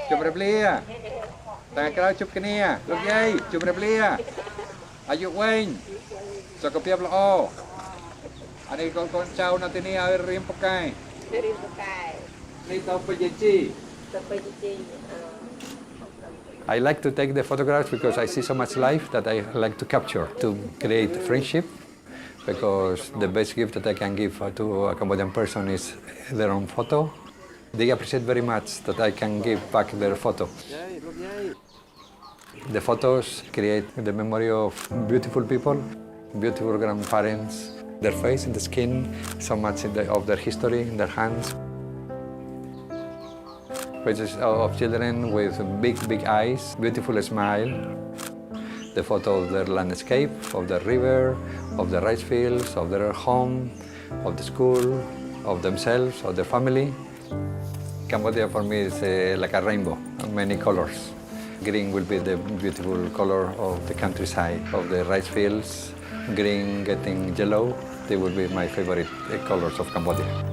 ជម្រាបលាតែក្រោយជួបគ្នាលោកយាយជម្រាបលាអាយុវែងសុខភាពល្អអានេះកូនចៅនៅទីនេះឲ្យរៀនប៉កែនេះទៅបញ្ញាជី I like to take the photographs because I see so much life that I like to capture, to create friendship, because the best gift that I can give to a Cambodian person is their own photo. They appreciate very much that I can give back their photo. The photos create the memory of beautiful people, beautiful grandparents, their face and the skin, so much of their history in their hands. Pictures of children with big eyes, beautiful smile. The photo of their landscape, of the river, of the rice fields, of their home, of the school, of themselves, of their family. Cambodia for me is like a rainbow, many colors. Green will be the beautiful color of the countryside, of the rice fields. Green getting yellow, they will be my favorite colors of Cambodia.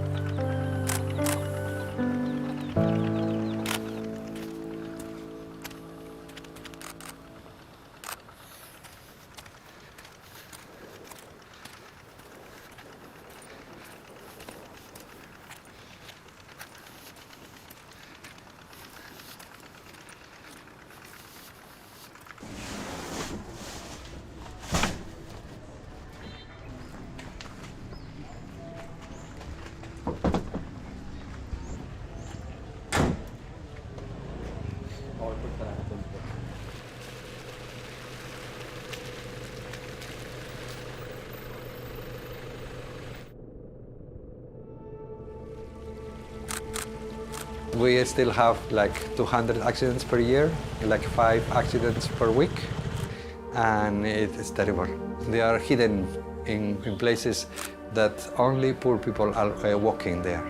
We still have like 200 accidents per year, like 5 accidents per week, and it's terrible. They are hidden in places that only poor people are walking there,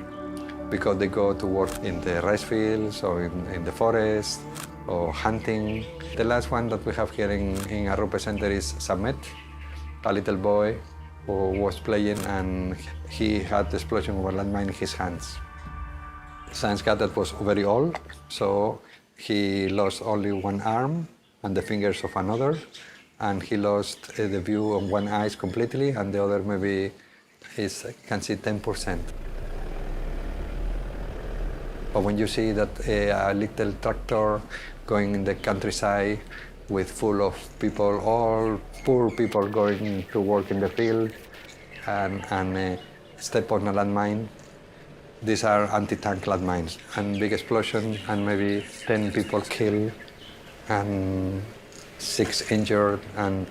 because they go to work in the rice fields or in the forest or hunting. The last one that we have here in Arrupe Center is Samet, a little boy who was playing and he had the explosion of a landmine in his hands. Science cat that was very old, so he lost only one arm and the fingers of another, and he lost the view of one eye completely, and the other maybe can see 10%. But when you see that a little tractor going in the countryside with full of people, all poor people going to work in the field, and step on a landmine. These are anti-tank landmines, and big explosion, and maybe 10 people killed, and 6 injured, and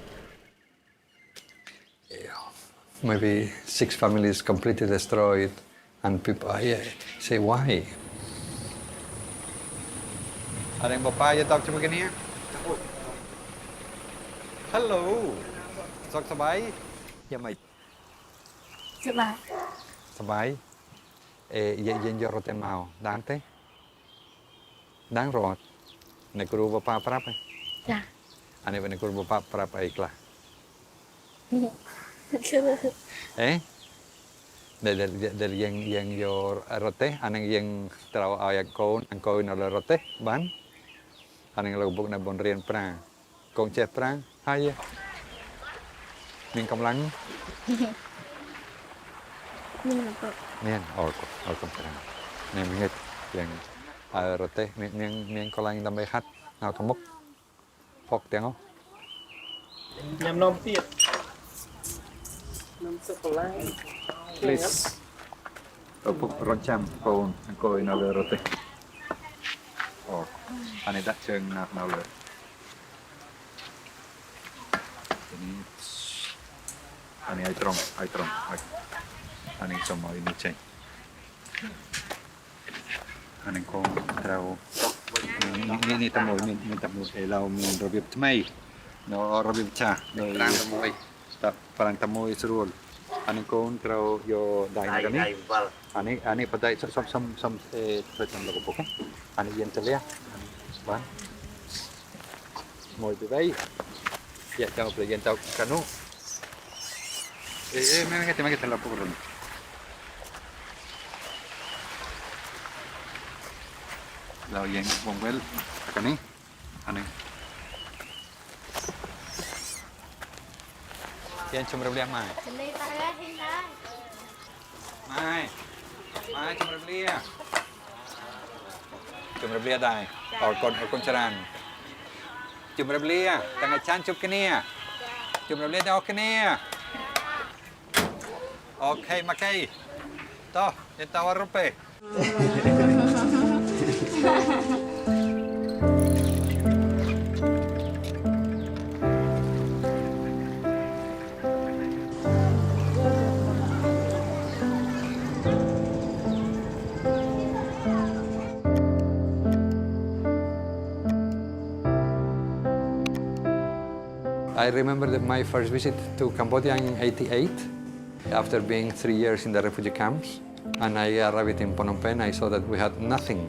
maybe 6 families completely destroyed, and people say, why? Ada yang bapa je tahu macam ni? Hello. Sok sabai? Ya mai. Sabai. Sabai. Yen yo rote mau, đáng thế? Đáng rồi. Này cô bapa prap ấy. Dạ. Anh ấy bên cô bapa prap ấy là. Del yen yo rote, anh yen trao ay angkoi na le rote ban. Anh lo buk na bon rian prang. Con che prang, hai. Mình công lắng. Miên, ôi con prang. Nên mình yen rote, miên có lanh đam mê hát, nào thằng mốc. Phok tiếng không? Nhằm nôm tiệt. Nôm sô cô la. Please. Puk roncam con angkoi na le rote. Oh, anh ấy đặt chân nào le. Anh ấy trong. Anh ấy trong mọi ini ceng. Anh ấy con trao. Ni tamu lau min robib tmai. No robib cha. Perang tamu. Perang tamu serul. Anh ấy con trao yo dai na kami. Anh ấy padai some percent lagu pokok. Anh ấy yen telia. Ban. Moi tu dai. Ya jangan belajar tahu kanu. Memang kita lapor dulu. เรายังวงเว้นกันนี้อันนึงเทียนชมรมเรียกมา จะเลยตายแล้วเห็นได้ ไม่ชมรมเรียได้ออกคนชราชมรมเรียตั้งแต่ชั้นจบกันเนี่ยชมรมเรียได้ออกกันเนี่ยโอเคมาใกล้ต่อเดินตาวารุเป I remember my first visit to Cambodia in '88, after being 3 years in the refugee camps. And I arrived in Phnom Penh. I saw that we had nothing.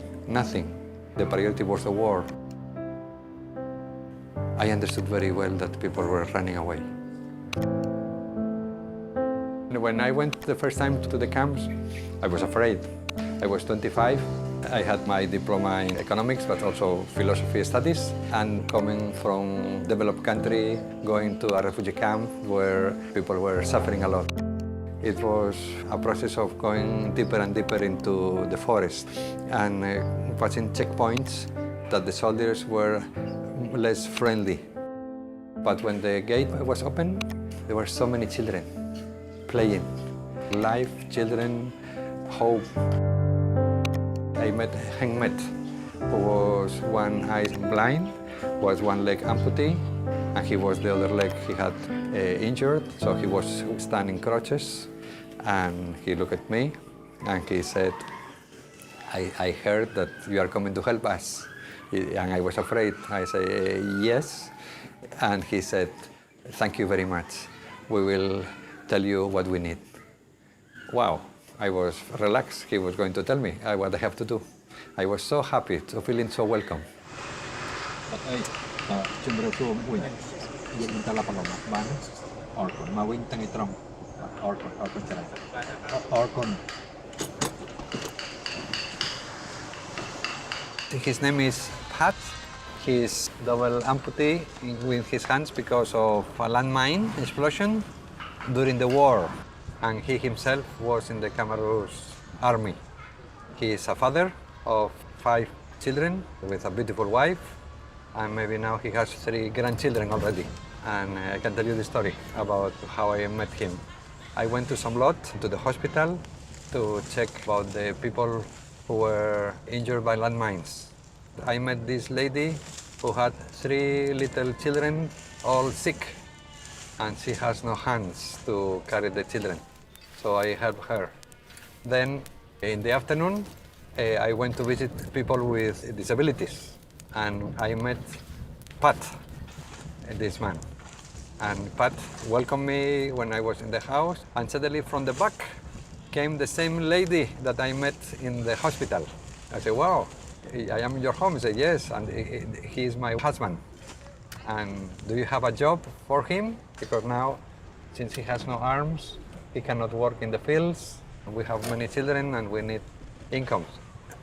The priority was the war. I understood very well that people were running away. When I went the first time to the camps, I was afraid. I was 25. I had my diploma in economics, but also philosophy studies. And coming from developed country, going to a refugee camp where people were suffering a lot. It was a process of going deeper and deeper into the forest and passing checkpoints that the soldiers were less friendly. But when the gate was open, there were so many children playing. Life, children, hope. I met Khmer, who was one eye blind, was one leg amputee, and he was the other leg he had injured, so he was standing crutches, and he looked at me, and he said, I heard that you are coming to help us. And I was afraid. I said, yes, and he said, thank you very much. We will tell you what we need. Wow. I was relaxed. He was going to tell me what I have to do. I was so happy, so feeling so welcome. His name is Pat. He's double amputee with his hands because of a landmine explosion during the war. And he himself was in the Khmer army. He is a father of 5 children with a beautiful wife, and maybe now he has 3 grandchildren already. And I can tell you the story about how I met him. I went to Somlot, to the hospital, to check about the people who were injured by landmines. I met this lady who had 3 little children, all sick, and she has no hands to carry the children. So I helped her. Then in the afternoon, I went to visit people with disabilities, and I met Pat, this man. And Pat welcomed me when I was in the house, and suddenly from the back came the same lady that I met in the hospital. I said, wow, I am in your home. He said, yes, and he is my husband. And do you have a job for him? Because now, since he has no arms, he cannot work in the fields. We have many children and we need income.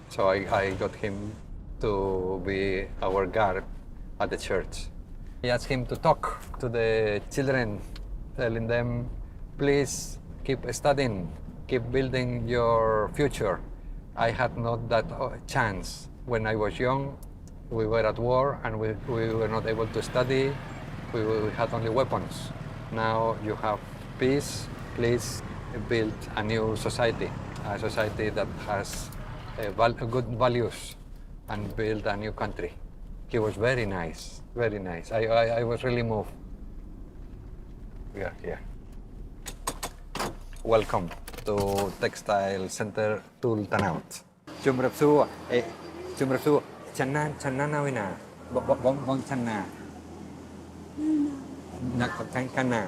So I got him to be our guard at the church. I asked him to talk to the children, telling them, please keep studying, keep building your future. I had not that chance. When I was young, we were at war and we were not able to study. We had only weapons. Now you have peace. Please build a new society, a society that has good values, and build a new country. He was very nice, very nice. I was really moved. We are here. Welcome to Textile Center Tul Tanaut. Chumrapsu, Chana Nawina, Bong Chana. Nakana.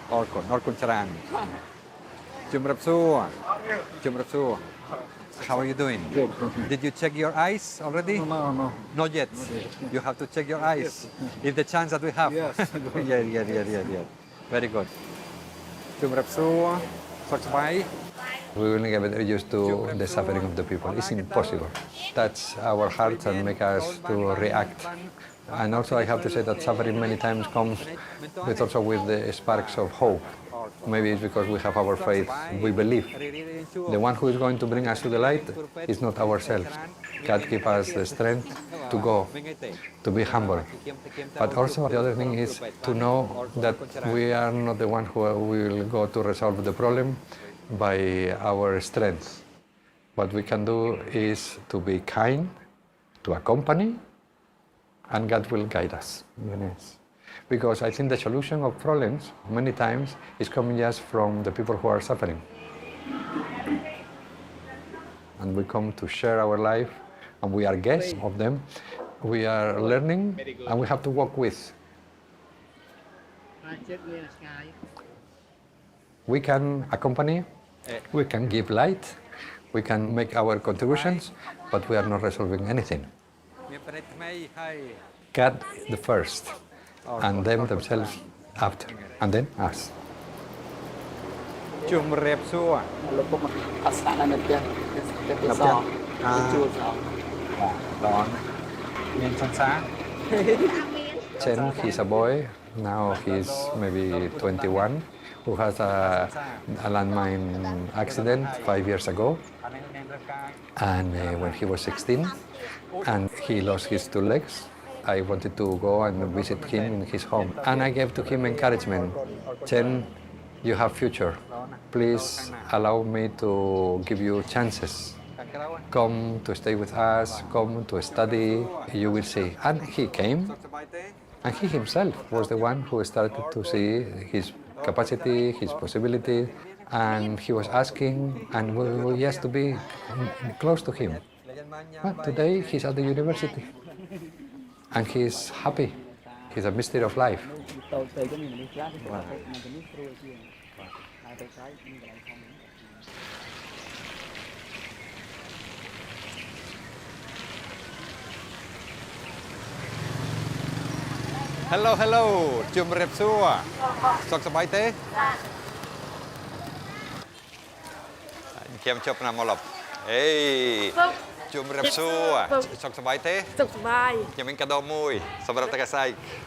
Orkun Charan. Chumrapsu. How are you doing? Good. Did you check your eyes already? No. Not yet. You have to check your eyes. If the chance that we have. Yes. Yeah. Very good. Chumrapsu. First bye. We will never get used to the suffering of the people. It's impossible. Touch our hearts and make us to react. And also I have to say that suffering many times comes with the sparks of hope. Maybe it's because we have our faith, we believe. The one who is going to bring us to the light is not ourselves. God gives us the strength to go, to be humble. But also the other thing is to know that we are not the one who will go to resolve the problem by our strength. What we can do is to be kind, to accompany, and God will guide us. Yes. Because I think the solution of problems many times is coming just from the people who are suffering. And we come to share our life, and we are guests of them. We are learning, and we have to walk with. We can accompany, we can give light, we can make our contributions, but we are not resolving anything. God the first, and them themselves after, and then us. ជំរាបសួរ លោកពុកអត់ស្នាក់នៅផ្ទះទៅសជួលសង đónមានសង្សារ Chen, he's a boy, now he's maybe 21, who has a landmine accident 5 years ago. And when he was 16, and he lost his 2 legs, I wanted to go and visit him in his home. And I gave to him encouragement. Chen, you have future. Please allow me to give you chances. Come to stay with us, come to study, you will see. And he came, and he himself was the one who started to see his capacity, his possibility, and he was asking, and we were just to be close to him. But today he's at the university, and he's happy. He's a mystery of life. Hello hello ជំរាបសួរសុខសប្បាយទេខ្ញុំជប់ណាមកលប់អេជំរាបសួរសុខសប្បាយទេសុខសប្បាយខ្ញុំមានកាដូមួយសម្រាប់តាកាសៃ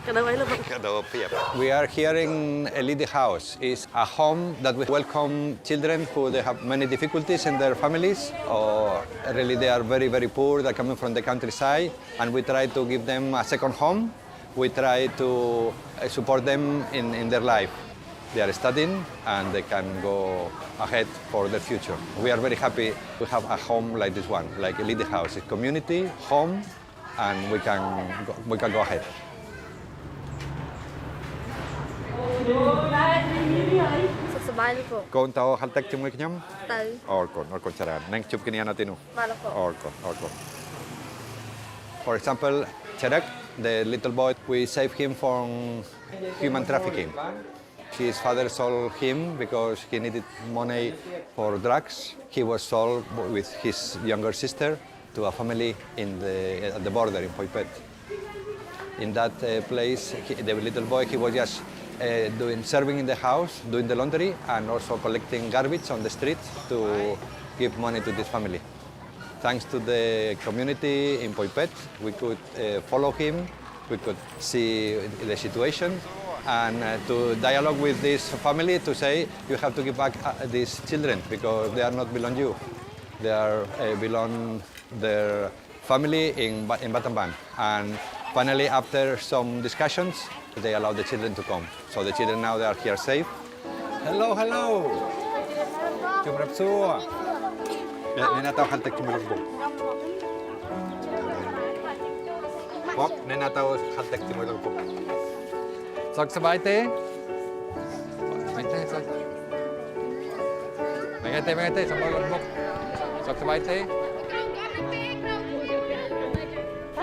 កាដូអីលោកកាដូភាព We are here in Elite House. It's a home that we welcome children who they have many difficulties in their families, or really they are very, very poor, they're coming from the countryside, and we try to give them a second home. We try to support them in their life. They are studying and they can go ahead for their future. We are very happy to have a home like this one, like Elite House. It's community, home, and we can go ahead. សុខសប្បាយលោក កូនតោហៅទឹកជាមួយខ្ញុំ ទៅ អរគុណច្រើននឹងជួបគ្នានៅទីនោះ បាទលោក អរគុណអរគុណ For example, Cherek, the little boy, we saved him from human trafficking. His father sold him because he needed money for drugs. He was sold with his younger sister to a family at the border in Poipet. In that place, the little boy, he was just serving in the house, doing the laundry, and also collecting garbage on the street to give money to this family. Thanks to the community in Poipet, we could follow him, we could see the situation, and to dialogue with this family to say, you have to give back these children because they are not belong you. They are belong their family in Batamban. And finally, after some discussions, they allow the children to come. So the children now they are here safe. Hello, hello. ជំរាបសួរ អ្នកណាតោហៅទឹកជាមួយលោកពុកអ្នកណាតោហៅទឹកជាមួយលោកពុក សុខសប្បាយទេមិនទេសុខមិនទេសម្បល់លោកមុខសុខសប្បាយទេ អ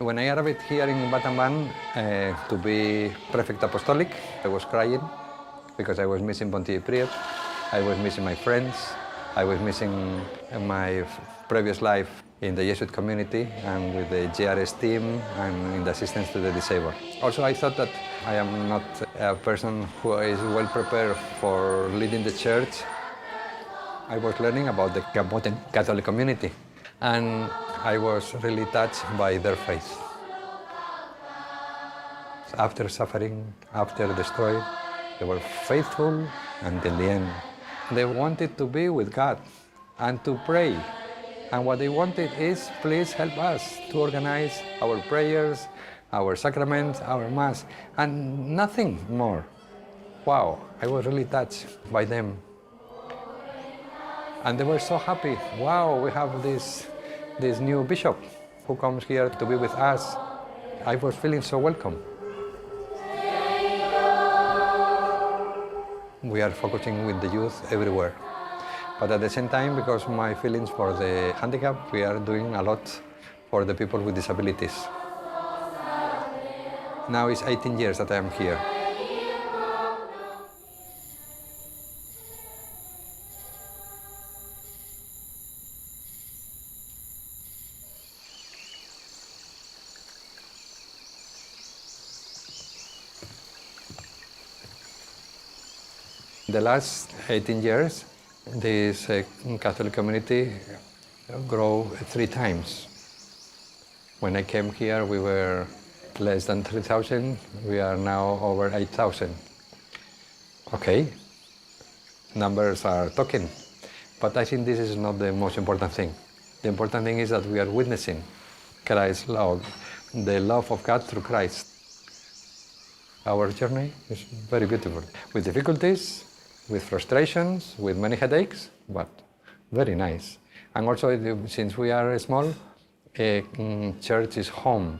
When I arrived here in Batamban to be prefect apostolic, I was crying because I was missing Pontific Prior, I was missing my friends, I was missing my previous life in the Jesuit community and with the GRS team and in the assistance to the disabled. Also, I thought that I am not a person who is well prepared for leading the church. I was learning about the Cambodian Catholic community, and I was really touched by their faith. After suffering, after the story, they were faithful until the end. They wanted to be with God and to pray. And what they wanted is, please help us to organize our prayers, our sacraments, our Mass, and nothing more. Wow, I was really touched by them. And they were so happy. Wow, we have this new bishop who comes here to be with us. I was feeling so welcome. We are focusing with the youth everywhere. But at the same time, because my feelings for the handicap, we are doing a lot for the people with disabilities. Now it's 18 years that I am here. The last 18 years, this Catholic community grew 3 times. When I came here, we were less than 3,000. We are now over 8,000. Okay, numbers are talking, but I think this is not the most important thing. The important thing is that we are witnessing Christ's love, the love of God through Christ. Our journey is very beautiful, with difficulties, with frustrations, with many headaches, but very nice. And also, since we are small, church is home.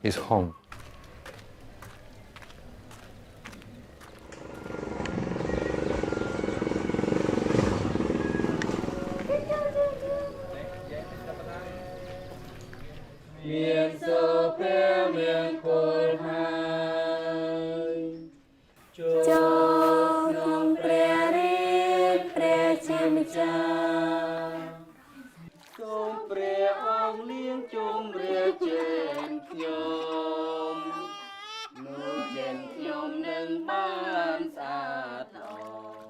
Is home.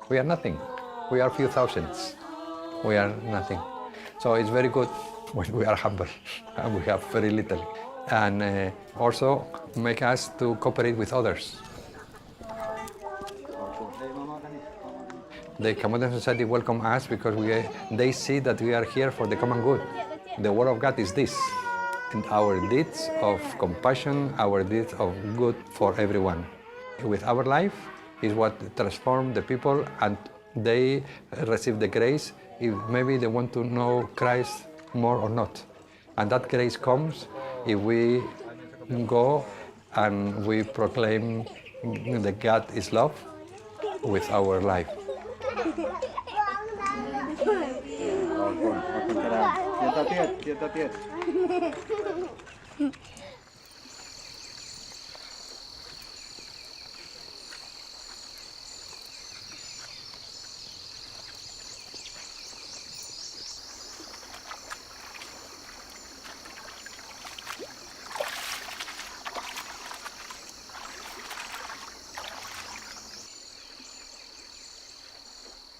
We are nothing. We are few thousands. We are nothing. So it's very good when we are humble and we have very little. And also make us to cooperate with others. The Cambodian society welcome us because they see that we are here for the common good. The word of God is this. And our deeds of compassion, our deeds of good for everyone. With our life is what transforms the people, and they receive the grace if maybe they want to know Christ more or not. And that grace comes if we go and we proclaim that God is love with our life.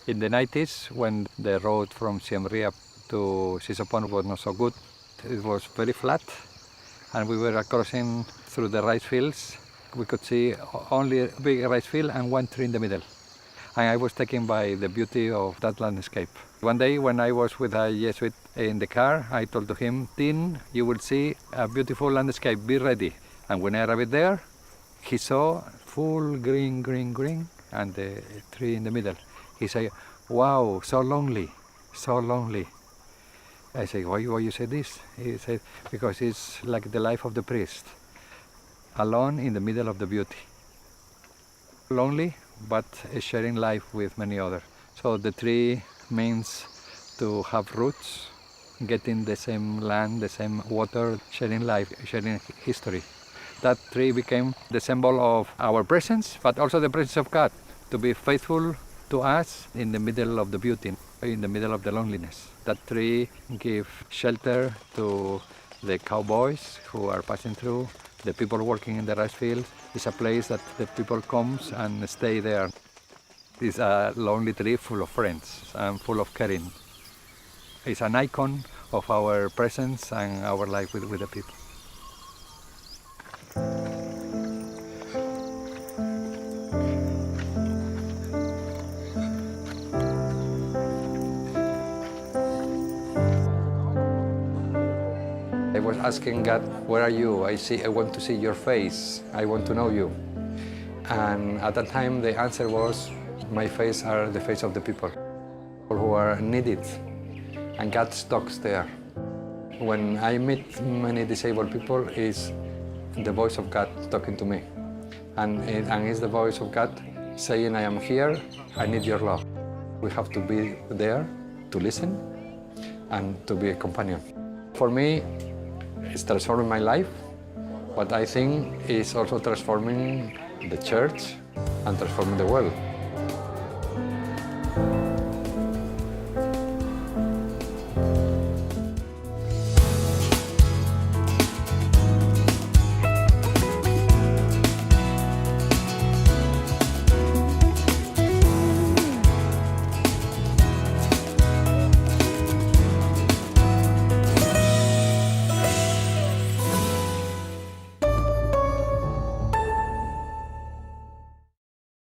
In the 90s, when the road from Siem Reap to Sisopon was not so good, it was very flat, and we were crossing through the rice fields. We could see only a big rice field and one tree in the middle. And I was taken by the beauty of that landscape. One day when I was with a Jesuit in the car, I told to him, "Tin, you will see a beautiful landscape, be ready." And when I arrived there, he saw full green, green, green, and the tree in the middle. He said, "Wow, so lonely, so lonely." I said, why you say this? He said, because it's like the life of the priest, alone in the middle of the beauty. Lonely, but sharing life with many others. So the tree means to have roots, getting the same land, the same water, sharing life, sharing history. That tree became the symbol of our presence, but also the presence of God, to be faithful to us in the middle of the beauty, in the middle of the loneliness. That tree gives shelter to the cowboys who are passing through, the people working in the rice field. It's a place that the people come and stay there. It's a lonely tree full of friends and full of caring. It's an icon of our presence and our life with the people. I was asking God, where are you? I want to see your face. I want to know you. And at that time, the answer was, my face are the face of the people who are needed. And God talks there. When I meet many disabled people, it's the voice of God talking to me. And it's the voice of God saying, I am here, I need your love. We have to be there to listen and to be a companion. For me, it's transforming my life, but I think it's also transforming the church and transforming the world.